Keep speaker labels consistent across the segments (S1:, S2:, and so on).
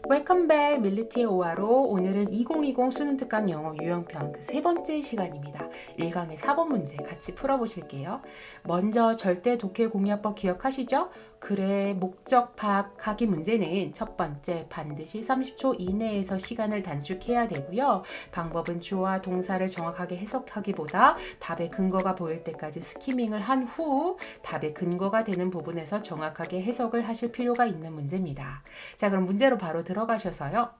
S1: 웰컴 백 밀리티의 오하로 오늘은 2020 수능 특강 영어 유형편 그 세 번째 시간입니다. 1강의 4번 문제 같이 풀어보실게요. 먼저 절대 독해 공략법 기억하시죠? 그래 목적 파악하기 문제는 첫 번째 반드시 30초 이내에서 시간을 단축해야 되고요. 방법은 주어와 동사를 정확하게 해석하기보다 답의 근거가 보일 때까지 스키밍을 한 후 답의 근거가 되는 부분에서 정확하게 해석을 하실 필요가 있는 문제입니다. 자, 그럼 문제로 바로 들어가셔서요.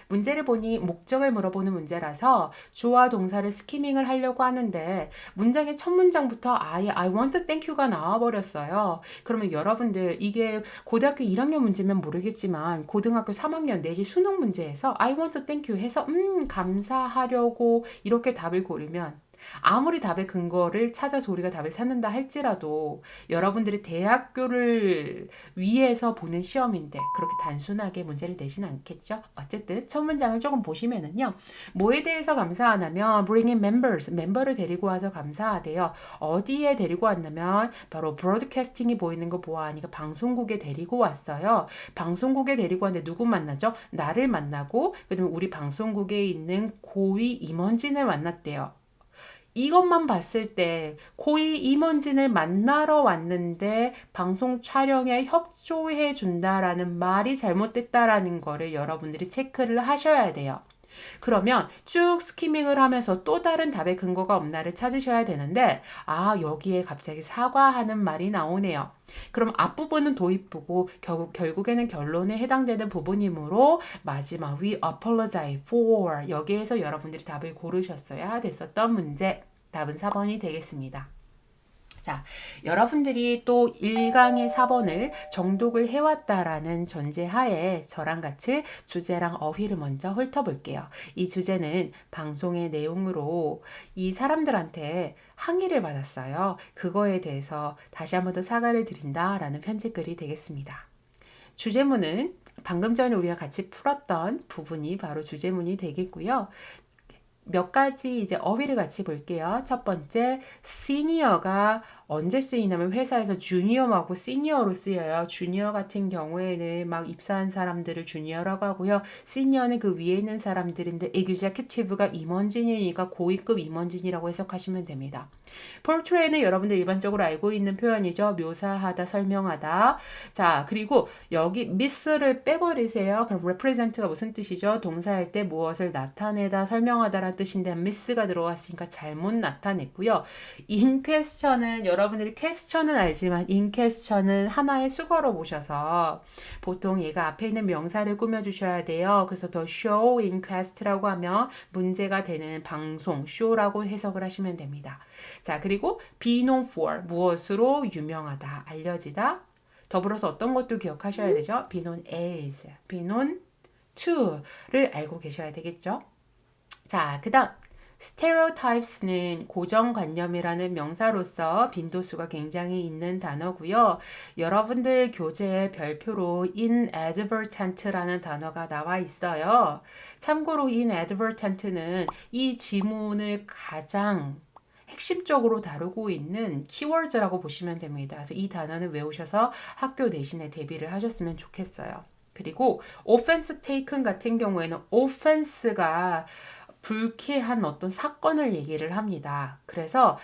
S1: 문제를 보니 목적을 물어보는 문제라서 주어와 동사를 스키밍을 하려고 하는데 문장의 첫 문장부터 아예 I want to thank you가 나와버렸어요. 그러면 여러분들 이게 고등학교 1학년 문제면 모르겠지만 고등학교 3학년 내지 수능 문제에서 I want to thank you 해서 감사하려고 이렇게 답을 고르면 아무리 답의 근거를 찾아서 우리가 답을 찾는다 할지라도 여러분들이 대학교를 위해서 보는 시험인데 그렇게 단순하게 문제를 내진 않겠죠. 어쨌든 첫 문장을 조금 보시면은요. 뭐에 대해서 감사하냐면 bringing members, 멤버를 데리고 와서 감사하대요. 어디에 데리고 왔냐면 바로 브로드캐스팅이 보이는 거 보아하니까 방송국에 데리고 왔어요. 방송국에 데리고 왔는데 누구 만나죠? 나를 만나고 그다음에 우리 방송국에 있는 고위 임원진을 만났대요. 이것만 봤을 때 고위 임원진을 만나러 왔는데 방송 촬영에 협조해 준다라는 말이 잘못됐다라는 거를 여러분들이 체크를 하셔야 돼요. 그러면 쭉 스키밍을 하면서 또 다른 답의 근거가 없나를 찾으셔야 되는데 여기에 갑자기 사과하는 말이 나오네요. 그럼 앞부분은 도입부고 결국에는 결론에 해당되는 부분이므로 마지막 we apologize for 여기에서 여러분들이 답을 고르셨어야 됐었던 문제. 답은 4번이 되겠습니다. 자, 여러분들이 또 1강의 4번을 정독을 해왔다라는 전제하에 저랑 같이 주제랑 어휘를 먼저 훑어볼게요. 이 주제는 방송의 내용으로 이 사람들한테 항의를 받았어요. 그거에 대해서 다시 한번 더 사과를 드린다라는 편집글이 되겠습니다. 주제문은 방금 전에 우리가 같이 풀었던 부분이 바로 주제문이 되겠고요. 몇 가지 이제 어휘를 같이 볼게요. 첫 번째, 시니어가 언제 쓰이냐면 회사에서 주니어하고 시니어로 쓰여요. 주니어 같은 경우에는 막 입사한 사람들을 주니어라고 하고요. 시니어는 그 위에 있는 사람들인데 executive가 임원진이니까 고위급 임원진이라고 해석하시면 됩니다. portray는 여러분들 일반적으로 알고 있는 표현이죠. 묘사하다, 설명하다. 자, 그리고 여기 miss를 빼버리세요. 그럼 represent가 무슨 뜻이죠? 동사할 때 무엇을 나타내다, 설명하다라는 뜻인데 miss가 들어갔으니까 잘못 나타냈고요. in question은 여러분들이 question은 알지만 in question은 하나의 수거로 보셔서 보통 얘가 앞에 있는 명사를 꾸며주셔야 돼요. 그래서 더 show in quest라고 하면 문제가 되는 방송, show라고 해석을 하시면 됩니다. 자, 그리고 be known for 무엇으로 유명하다, 알려지다. 더불어서 어떤 것도 기억하셔야 되죠? be known as, be known to를 알고 계셔야 되겠죠? 자, 그 다음 stereotypes는 고정관념이라는 명사로서 빈도수가 굉장히 있는 단어고요. 여러분들 교재에 별표로 inadvertent라는 단어가 나와 있어요. 참고로 inadvertent는 이 지문을 가장 핵심적으로 다루고 있는 키워드라고 보시면 됩니다. 그래서 이 단어는 외우셔서 학교 내신에 대비를 하셨으면 좋겠어요. 그리고 offense taken 같은 경우에는 offense가 불쾌한 어떤 사건을 얘기를 합니다. 그래서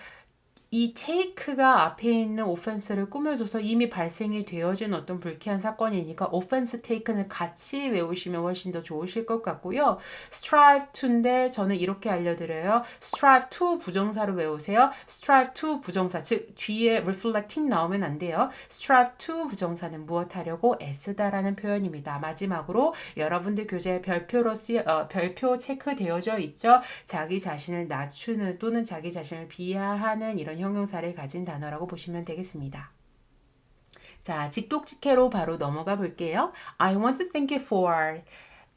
S1: 이 take가 앞에 있는 offense를 꾸며줘서 이미 발생이 되어진 어떤 불쾌한 사건이니까 offense taken을 같이 외우시면 훨씬 더 좋으실 것 같고요. strive to인데 저는 이렇게 알려드려요. strive to 부정사로 외우세요. strive to 부정사, 즉 뒤에 reflecting 나오면 안 돼요. strive to 부정사는 무엇 하려고 애쓰다라는 표현입니다. 마지막으로 여러분들 교재에 별표 체크되어져 있죠. 자기 자신을 낮추는 또는 자기 자신을 비하하는 이런 형용사를 가진 단어라고 보시면 되겠습니다. 자, 직독직해로 바로 넘어가 볼게요. I want to thank you for.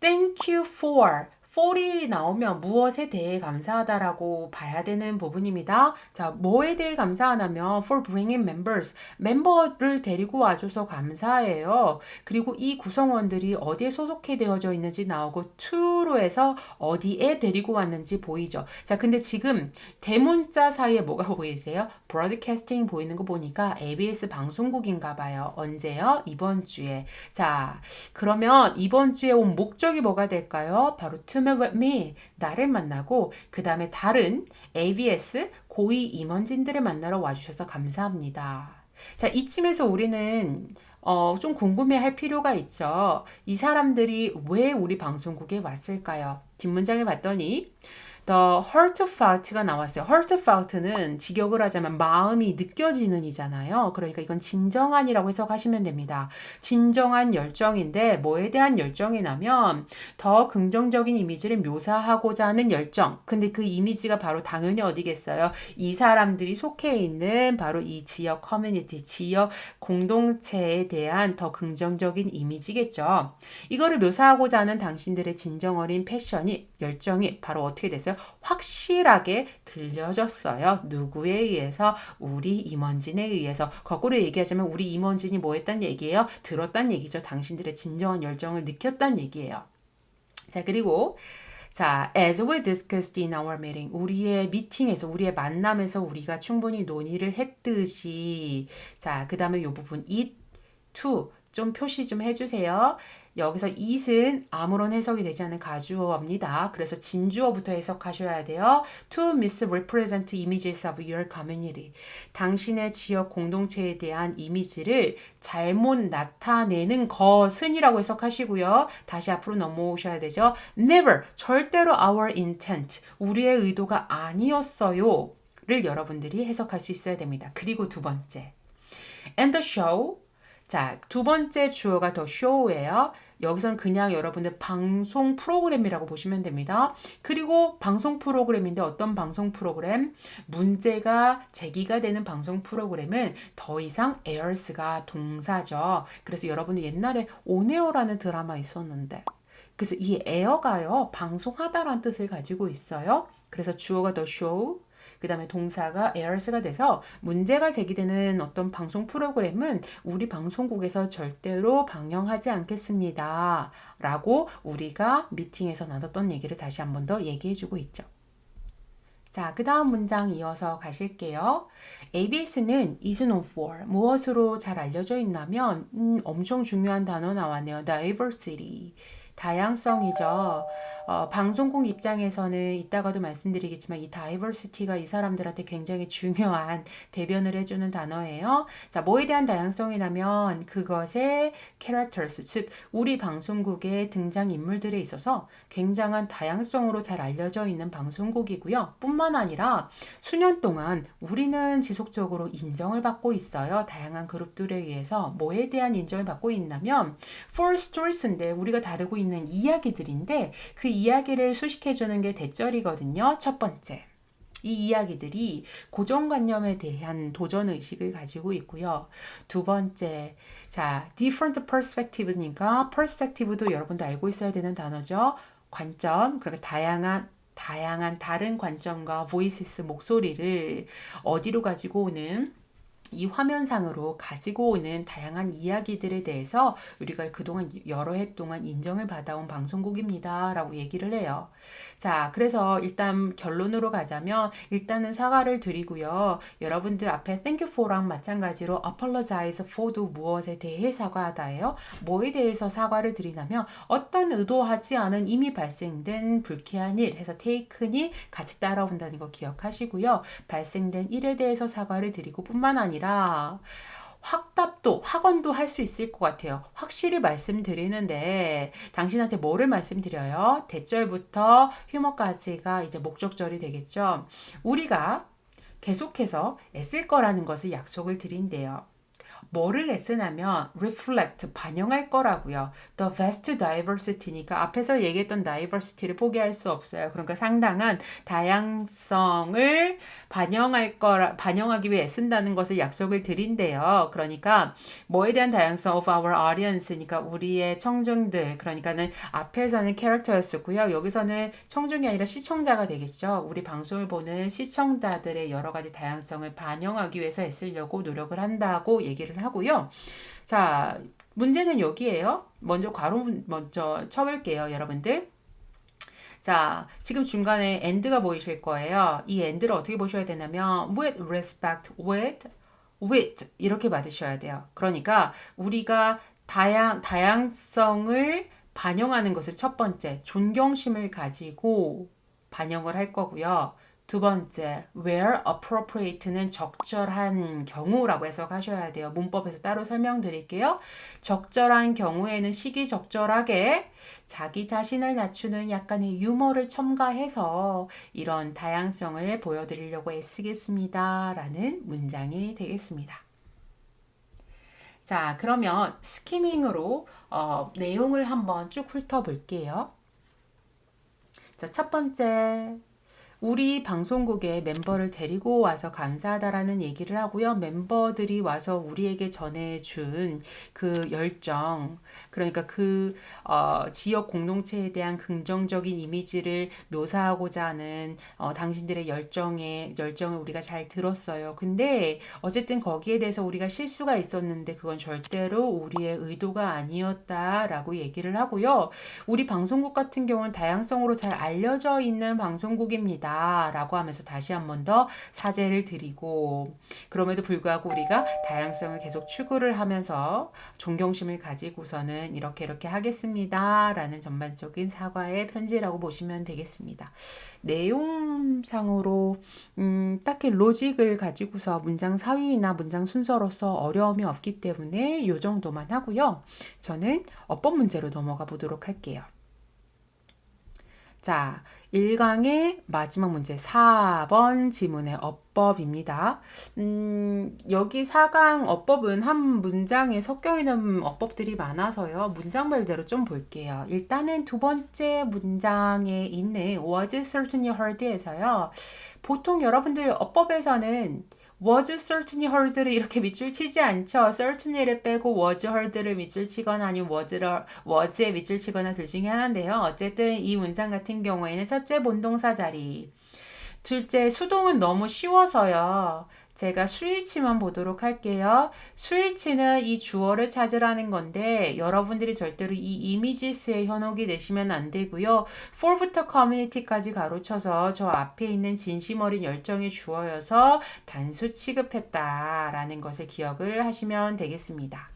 S1: Thank you for. for이 나오면 무엇에 대해 감사하다라고 봐야 되는 부분입니다. 자, 뭐에 대해 감사하냐면 for bringing members, 멤버를 데리고 와줘서 감사해요. 그리고 이 구성원들이 어디에 소속해 되어져 있는지 나오고 to로 해서 어디에 데리고 왔는지 보이죠. 자, 근데 지금 대문자 사이에 뭐가 보이세요? 브로드캐스팅 보이는 거 보니까 ABS 방송국인가 봐요. 언제요? 이번 주에. 자, 그러면 이번 주에 온 목적이 뭐가 될까요? 바로 to meet with me, 나를 만나고 그 다음에 다른 ABS 고위 임원진들을 만나러 와주셔서 감사합니다. 자, 이쯤에서 우리는 좀 궁금해할 필요가 있죠. 이 사람들이 왜 우리 방송국에 왔을까요? 뒷문장에 봤더니 The heartfelt가 나왔어요. heartfelt는 직역을 하자면 마음이 느껴지는 이잖아요. 그러니까 이건 진정한이라고 해석하시면 됩니다. 진정한 열정인데 뭐에 대한 열정이냐면 더 긍정적인 이미지를 묘사하고자 하는 열정. 근데 그 이미지가 바로 당연히 어디겠어요? 이 사람들이 속해 있는 바로 이 지역 커뮤니티, 지역 공동체에 대한 더 긍정적인 이미지겠죠. 이거를 묘사하고자 하는 당신들의 진정 어린 패션이, 열정이 바로 어떻게 됐어요? 확실하게 들려졌어요. 누구에 의해서? 우리 임원진에 의해서. 거꾸로 얘기하자면 우리 임원진이 뭐 했단 얘기예요? 들었단 얘기죠. 당신들의 진정한 열정을 느꼈단 얘기예요. 자, 그리고 자, as we discussed in our meeting, 우리의 미팅에서, 우리의 만남에서 우리가 충분히 논의를 했듯이, 자, 그 다음에 이 부분 it, to 좀 표시 좀 해주세요. 여기서 it은 아무런 해석이 되지 않는 가주어입니다. 그래서 진주어부터 해석하셔야 돼요. To misrepresent images of your community. 당신의 지역 공동체에 대한 이미지를 잘못 나타내는 것은이라고 해석하시고요. 다시 앞으로 넘어오셔야 되죠. Never, 절대로 our intent, 우리의 의도가 아니었어요. 를 여러분들이 해석할 수 있어야 됩니다. 그리고 두 번째. And the show. 자, 두 번째 주어가 더 show예요. 여기선 그냥 여러분들 방송 프로그램이라고 보시면 됩니다. 그리고 방송 프로그램인데 어떤 방송 프로그램? 문제가 제기가 되는 방송 프로그램은 더 이상 airs가 동사죠. 그래서 여러분들 옛날에 온에어라는 드라마 있었는데 그래서 이 에어가요, 방송하다라는 뜻을 가지고 있어요. 그래서 주어가 더 show, 그 다음에 동사가 airs가 돼서 문제가 제기되는 어떤 방송 프로그램은 우리 방송국에서 절대로 방영하지 않겠습니다. 라고 우리가 미팅에서 나눴던 얘기를 다시 한 번 더 얘기해주고 있죠. 자, 그 다음 문장 이어서 가실게요. ABS는 is known for 무엇으로 잘 알려져 있냐면 엄청 중요한 단어 나왔네요. diversity. 다양성이죠. 방송국 입장에서는 이따가도 말씀드리겠지만 이 다이버시티가 이 사람들한테 굉장히 중요한 대변을 해주는 단어예요. 자, 뭐에 대한 다양성이냐면 그것의 characters, 즉 우리 방송국의 등장인물들에 있어서 굉장한 다양성으로 잘 알려져 있는 방송국이고요. 뿐만 아니라 수년 동안 우리는 지속적으로 인정을 받고 있어요. 다양한 그룹들에 의해서 뭐에 대한 인정을 받고 있냐면 for stories인데 우리가 다루고 있는 이야기들인데 그 이야기를 수식해주는 게 대절이거든요. 첫 번째. 이 이야기들이 고정관념에 대한 도전의식을 가지고 있고요. 두 번째, 자, different perspective니까 perspective도 여러분도 알고 있어야 되는 단어죠. 관점, 그러니까 다양한 다른 관점과 voices, 목소리를 어디로 가지고 오는 이 화면상으로 가지고 오는 다양한 이야기들에 대해서 우리가 그동안 여러 해 동안 인정을 받아온 방송국입니다. 라고 얘기를 해요. 자, 그래서 일단 결론으로 가자면 일단은 사과를 드리고요. 여러분들 앞에 thank you for랑 마찬가지로 apologize for도 무엇에 대해 사과하다예요. 뭐에 대해서 사과를 드리냐면 어떤 의도하지 않은 이미 발생된 불쾌한 일 해서 taken이 같이 따라온다는 거 기억하시고요. 발생된 일에 대해서 사과를 드리고 뿐만 아니라 확답도, 확언도 할 수 있을 것 같아요. 확실히 말씀드리는데 당신한테 뭐를 말씀드려요? 대절부터 휴머까지가 이제 목적절이 되겠죠. 우리가 계속해서 애쓸 거라는 것을 약속을 드린대요. 뭐를 레슨하면 reflect, 반영할 거라고요. The vast diversity니까 앞에서 얘기했던 diversity를 포기할 수 없어요. 그러니까 상당한 다양성을 반영하기 위해 애쓴다는 것을 약속을 드린대요. 그러니까 뭐에 대한 다양성 of our audience니까 우리의 청중들, 그러니까는 앞에서는 캐릭터였었고요. 여기서는 청중이 아니라 시청자가 되겠죠. 우리 방송을 보는 시청자들의 여러 가지 다양성을 반영하기 위해서 애쓰려고 노력을 한다고 얘기를 하고요. 자, 문제는 여기에요. 먼저 괄호 먼저 쳐볼게요, 여러분들. 자, 지금 중간에 and가 보이실 거예요. 이 and를 어떻게 보셔야 되냐면 with respect, with 이렇게 받으셔야 돼요. 그러니까 우리가 다양성을 반영하는 것을 첫 번째, 존경심을 가지고 반영을 할 거고요. 두 번째, where appropriate는 적절한 경우라고 해석하셔야 돼요. 문법에서 따로 설명드릴게요. 적절한 경우에는 시기적절하게 자기 자신을 낮추는 약간의 유머를 첨가해서 이런 다양성을 보여드리려고 애쓰겠습니다. 라는 문장이 되겠습니다. 자, 그러면 스키밍으로 내용을 한번 쭉 훑어볼게요. 자, 첫 번째. 우리 방송국에 멤버를 데리고 와서 감사하다라는 얘기를 하고요. 멤버들이 와서 우리에게 전해준 그 열정, 그러니까 그 지역 공동체에 대한 긍정적인 이미지를 묘사하고자 하는 당신들의 열정을 우리가 잘 들었어요. 근데 어쨌든 거기에 대해서 우리가 실수가 있었는데 그건 절대로 우리의 의도가 아니었다라고 얘기를 하고요. 우리 방송국 같은 경우는 다양성으로 잘 알려져 있는 방송국입니다. 라고 하면서 다시 한 번 더 사죄를 드리고, 그럼에도 불구하고 우리가 다양성을 계속 추구를 하면서 존경심을 가지고서는 이렇게 하겠습니다 라는 전반적인 사과의 편지라고 보시면 되겠습니다. 내용상으로 딱히 로직을 가지고서 문장 사위나 문장 순서로서 어려움이 없기 때문에 이 정도만 하고요. 저는 어법 문제로 넘어가 보도록 할게요. 자, 1강의 마지막 문제 4번 지문의 어법입니다. 여기 4강 어법은 한 문장에 섞여 있는 어법들이 많아서요. 문장별대로 좀 볼게요. 일단은 두 번째 문장에 있는 was certainly heard에서요. 보통 여러분들 어법에서는 was certainly heard를 이렇게 밑줄 치지 않죠. certainly를 빼고 was heard를 밑줄 치거나 아니면 was에 밑줄 치거나 둘 중에 하나인데요. 어쨌든 이 문장 같은 경우에는 첫째 본동사 자리, 둘째 수동은 너무 쉬워서요. 제가 수일치만 보도록 할게요. 수일치는 이 주어를 찾으라는 건데 여러분들이 절대로 이 이미지스의 현혹이 되시면 안 되고요. for부터 community까지 가로쳐서 저 앞에 있는 진심 어린 열정의 주어여서 단수 취급했다라는 것을 기억을 하시면 되겠습니다.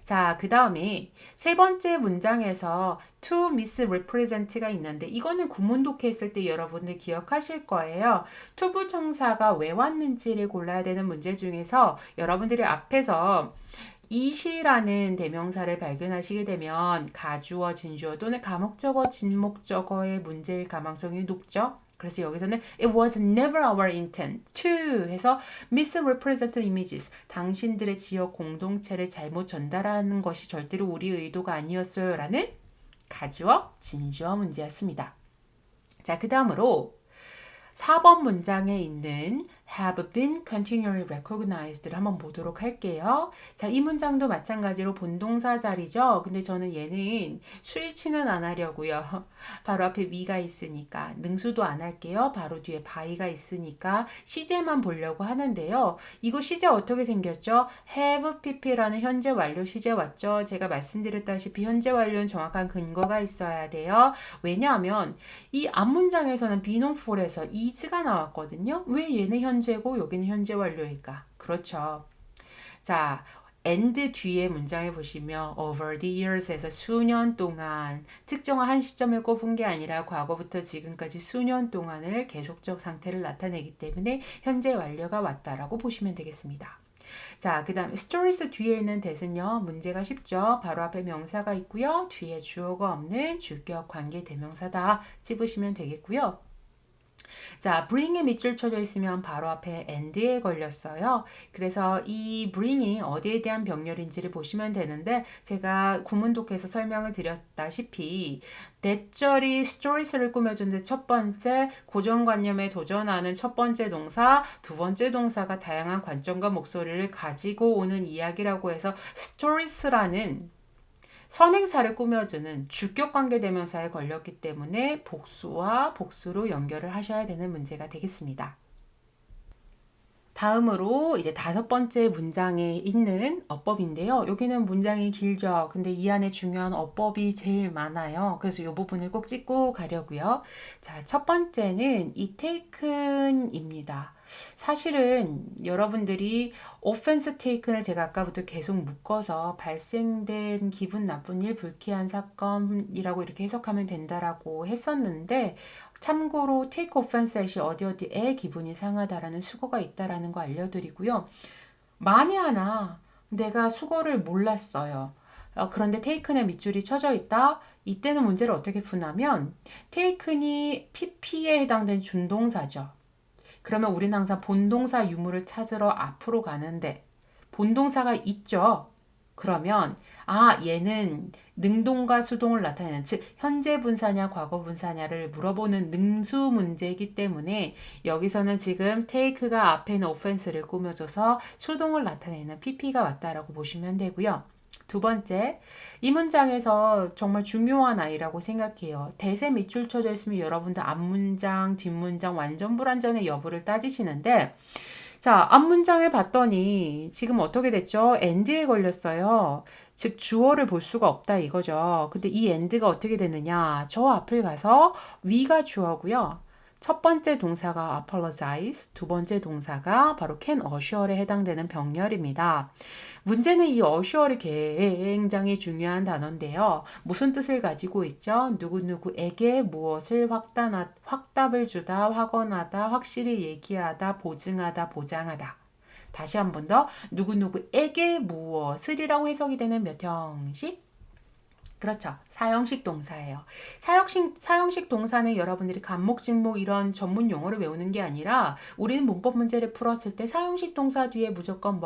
S1: 자, 그 다음에 세 번째 문장에서 to misrepresent가 있는데 이거는 구문 독해했을 때 여러분들 기억하실 거예요. 투부 정사가 왜 왔는지를 골라야 되는 문제 중에서 여러분들이 앞에서 이시라는 대명사를 발견하시게 되면 가주어, 진주어 또는 가목적어, 진목적어의 문제일 가능성이 높죠. 그래서 여기서는 it was never our intent to 해서 misrepresent images, 당신들의 지역 공동체를 잘못 전달하는 것이 절대로 우리 의도가 아니었어요 라는 가주어, 진주어 문제였습니다. 자, 그 다음으로 4번 문장에 있는 have been continually recognized를 한번 보도록 할게요. 자, 이 문장도 마찬가지로 본동사 자리죠. 근데 저는 얘는 수일치는 안 하려고요. 바로 앞에 we가 있으니까. 능수도 안 할게요. 바로 뒤에 by가 있으니까 시제만 보려고 하는데요. 이거 시제 어떻게 생겼죠? have pp라는 현재 완료 시제 왔죠. 제가 말씀드렸다시피 현재 완료는 정확한 근거가 있어야 돼요. 왜냐하면 이 앞문장에서는 be known for에서 is가 나왔거든요. 왜 얘는 현재고 여기는 현재 완료일까? 그렇죠. 자, and 뒤에 문장에 보시면 over the years에서 수년 동안 특정한 한 시점을 꼽은 게 아니라 과거부터 지금까지 수년 동안을 계속적 상태를 나타내기 때문에 현재 완료가 왔다라고 보시면 되겠습니다. 자, 그 다음 stories 뒤에 있는 that은요. 문제가 쉽죠. 바로 앞에 명사가 있고요. 뒤에 주어가 없는 주격 관계 대명사다 찝으시면 되겠고요. 자, bring에 밑줄 쳐져 있으면 바로 앞에 and에 걸렸어요. 그래서 이 bring이 어디에 대한 병렬인지를 보시면 되는데 제가 구문독해서 설명을 드렸다시피 대절이 stories를 꾸며주는데 첫 번째 고정관념에 도전하는 첫 번째 동사, 두 번째 동사가 다양한 관점과 목소리를 가지고 오는 이야기라고 해서 stories라는 선행사를 꾸며주는 주격관계대명사에 걸렸기 때문에 복수와 복수로 연결을 하셔야 되는 문제가 되겠습니다. 다음으로 이제 다섯 번째 문장에 있는 어법인데요. 여기는 문장이 길죠. 근데 이 안에 중요한 어법이 제일 많아요. 그래서 이 부분을 꼭 짚고 가려고요. 자, 첫 번째는 이 taken입니다. 사실은 여러분들이 offense taken을 제가 아까부터 계속 묶어서 발생된 기분 나쁜 일, 불쾌한 사건이라고 이렇게 해석하면 된다라고 했었는데 참고로 take offense 시 어디 어디에 기분이 상하다라는 수거가 있다라는 거 알려드리고요. 만에 하나 내가 수거를 몰랐어요. 그런데 taken에 밑줄이 쳐져 있다. 이때는 문제를 어떻게 푸냐면 taken이 pp에 해당된 준동사죠. 그러면 우리는 항상 본동사 유무를 찾으러 앞으로 가는데 본동사가 있죠. 그러면 얘는 능동과 수동을 나타내는 즉 현재 분사냐 과거 분사냐를 물어보는 능수 문제이기 때문에 여기서는 지금 take가 앞에 있는 offense를 꾸며줘서 수동을 나타내는 pp가 왔다라고 보시면 되고요. 두 번째, 이 문장에서 정말 중요한 아이라고 생각해요. 대세 밑줄 쳐져 있으면 여러분들 앞문장, 뒷문장 완전 불완전의 여부를 따지시는데 자, 앞문장을 봤더니 지금 어떻게 됐죠? end에 걸렸어요. 즉 주어를 볼 수가 없다 이거죠. 근데 이 end가 어떻게 되느냐? 저 앞을 가서 위가 주어고요. 첫 번째 동사가 apologize, 두 번째 동사가 바로 can assure에 해당되는 병렬입니다. 문제는 이 assure이 굉장히 중요한 단어인데요. 무슨 뜻을 가지고 있죠? 누구누구에게 무엇을 확답을 주다, 확언하다, 확실히 얘기하다, 보증하다, 보장하다. 다시 한 번 더 누구누구에게 무엇을이라고 해석이 되는 몇 형식? 그렇죠. 사형식 동사예요. 사형식 동사는 여러분들이 간목, 직목 이런 전문 용어를 외우는 게 아니라 우리는 문법 문제를 풀었을 때 사형식 동사 뒤에 무조건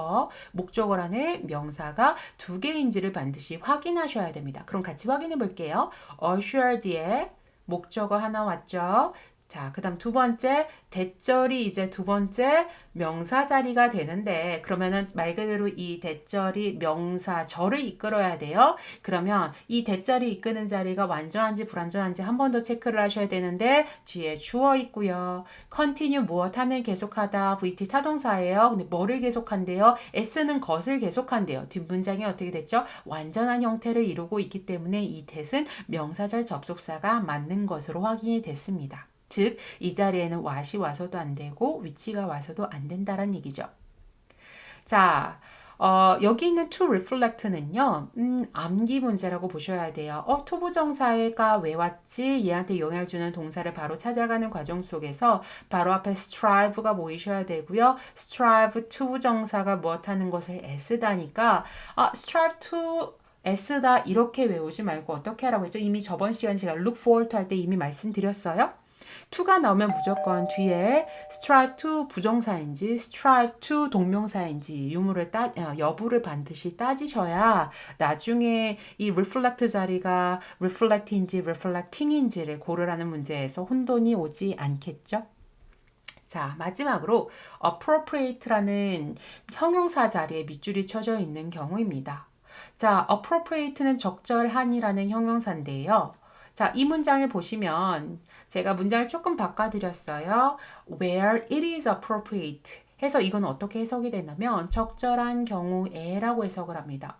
S1: 목적어 안에 명사가 두 개인지를 반드시 확인하셔야 됩니다. 그럼 같이 확인해 볼게요. assure 뒤에 목적어 하나 왔죠. 자, 그 다음 두 번째, 대절이 이제 두 번째 명사 자리가 되는데, 그러면은 말 그대로 이 대절이 명사절을 이끌어야 돼요. 그러면 이 대절이 이끄는 자리가 완전한지 불완전한지 한 번 더 체크를 하셔야 되는데, 뒤에 주어 있고요. continue 무엇 하는 계속하다, VT 타동사예요. 근데 뭐를 계속한대요? S는 것을 계속한대요. 뒷문장이 어떻게 됐죠? 완전한 형태를 이루고 있기 때문에 이 that은 명사절 접속사가 맞는 것으로 확인이 됐습니다. 즉, 이 자리에는 what이 와서도 안 되고 위치가 와서도 안 된다는 얘기죠. 자, 여기 있는 to reflect는요, 암기 문제라고 보셔야 돼요. 투부정사가 왜 왔지? 얘한테 영향을 주는 동사를 바로 찾아가는 과정 속에서 바로 앞에 strive가 보이셔야 되고요. strive 투부정사가 무엇 하는 것을 애쓰다니까, strive to 애쓰다 이렇게 외우지 말고 어떻게 하라고 했죠? 이미 저번 시간에 제가 look forward 할 때 이미 말씀드렸어요. to가 나오면 무조건 뒤에 strive to 부정사인지 strive to 동명사인지 여부를 반드시 따지셔야 나중에 이 reflect 자리가 reflect인지 reflecting인지를 고르라는 문제에서 혼돈이 오지 않겠죠? 자, 마지막으로 appropriate라는 형용사 자리에 밑줄이 쳐져 있는 경우입니다. 자, appropriate는 적절한이라는 형용사인데요. 자, 이 문장을 보시면 제가 문장을 조금 바꿔드렸어요. Where it is appropriate 해서 이건 어떻게 해석이 되냐면 적절한 경우에라고 해석을 합니다.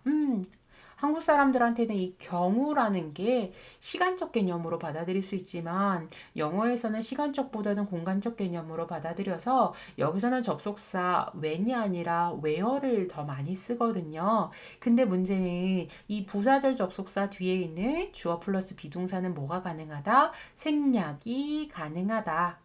S1: 한국 사람들한테는 이 경우라는 게 시간적 개념으로 받아들일 수 있지만 영어에서는 시간적보다는 공간적 개념으로 받아들여서 여기서는 접속사 when이 아니라 where를 더 많이 쓰거든요. 근데 문제는 이 부사절 접속사 뒤에 있는 주어 플러스 비동사는 뭐가 가능하다? 생략이 가능하다.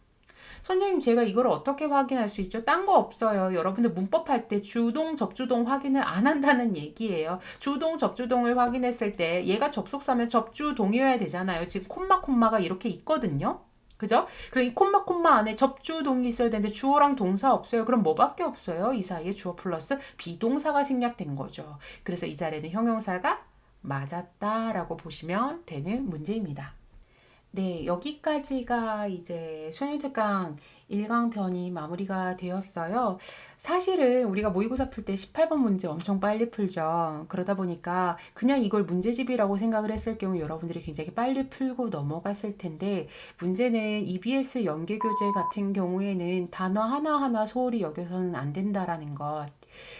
S1: 선생님, 제가 이걸 어떻게 확인할 수 있죠? 딴 거 없어요. 여러분들 문법 할 때 주동, 접주동 확인을 안 한다는 얘기예요. 주동, 접주동을 확인했을 때 얘가 접속사면 접주동이어야 되잖아요. 지금 콤마가 이렇게 있거든요. 그죠? 그리고 이 콤마 안에 접주동이 있어야 되는데 주어랑 동사 없어요. 그럼 뭐밖에 없어요? 이 사이에 주어 플러스 비동사가 생략된 거죠. 그래서 이 자리에는 형용사가 맞았다라고 보시면 되는 문제입니다. 네, 여기까지가 이제 수능특강 1강편이 마무리가 되었어요. 사실은 우리가 모의고사 풀 때 18번 문제 엄청 빨리 풀죠. 그러다 보니까 그냥 이걸 문제집이라고 생각을 했을 경우 여러분들이 굉장히 빨리 풀고 넘어갔을 텐데, 문제는 EBS 연계교재 같은 경우에는 단어 하나하나 소홀히 여겨서는 안 된다라는 것.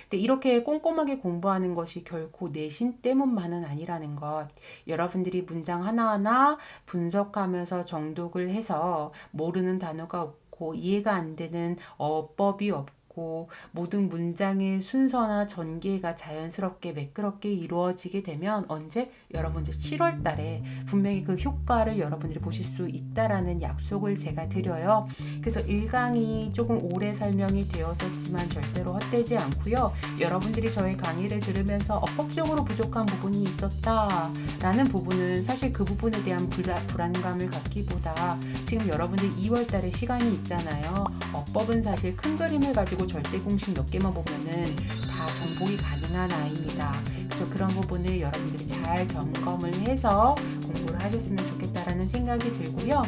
S1: 근데 이렇게 꼼꼼하게 공부하는 것이 결코 내신 때문만은 아니라는 것. 여러분들이 문장 하나하나 분석하면서 정독을 해서 모르는 단어가 없고 이해가 안 되는 어법이 없고 모든 문장의 순서나 전개가 자연스럽게 매끄럽게 이루어지게 되면 언제? 여러분들 7월 달에 분명히 그 효과를 여러분들이 보실 수 있다라는 약속을 제가 드려요. 그래서 1강이 조금 오래 설명이 되었었지만 절대로 헛되지 않고요. 여러분들이 저의 강의를 들으면서 어법적으로 부족한 부분이 있었다라는 부분은 사실 그 부분에 대한 불안감을 갖기보다 지금 여러분들 2월 달에 시간이 있잖아요. 어법은 사실 큰 그림을 가지고 절대 공식 몇 개만 보면은 다 정복이 가능한 아이입니다. 그래서 그런 부분을 여러분들이 잘 점검을 해서 공부를 하셨으면 좋겠다라는 생각이 들고요.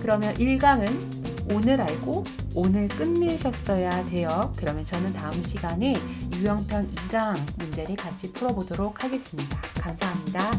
S1: 그러면 1강은 오늘 알고 오늘 끝내셨어야 돼요. 그러면 저는 다음 시간에 유형편 2강 문제를 같이 풀어보도록 하겠습니다. 감사합니다.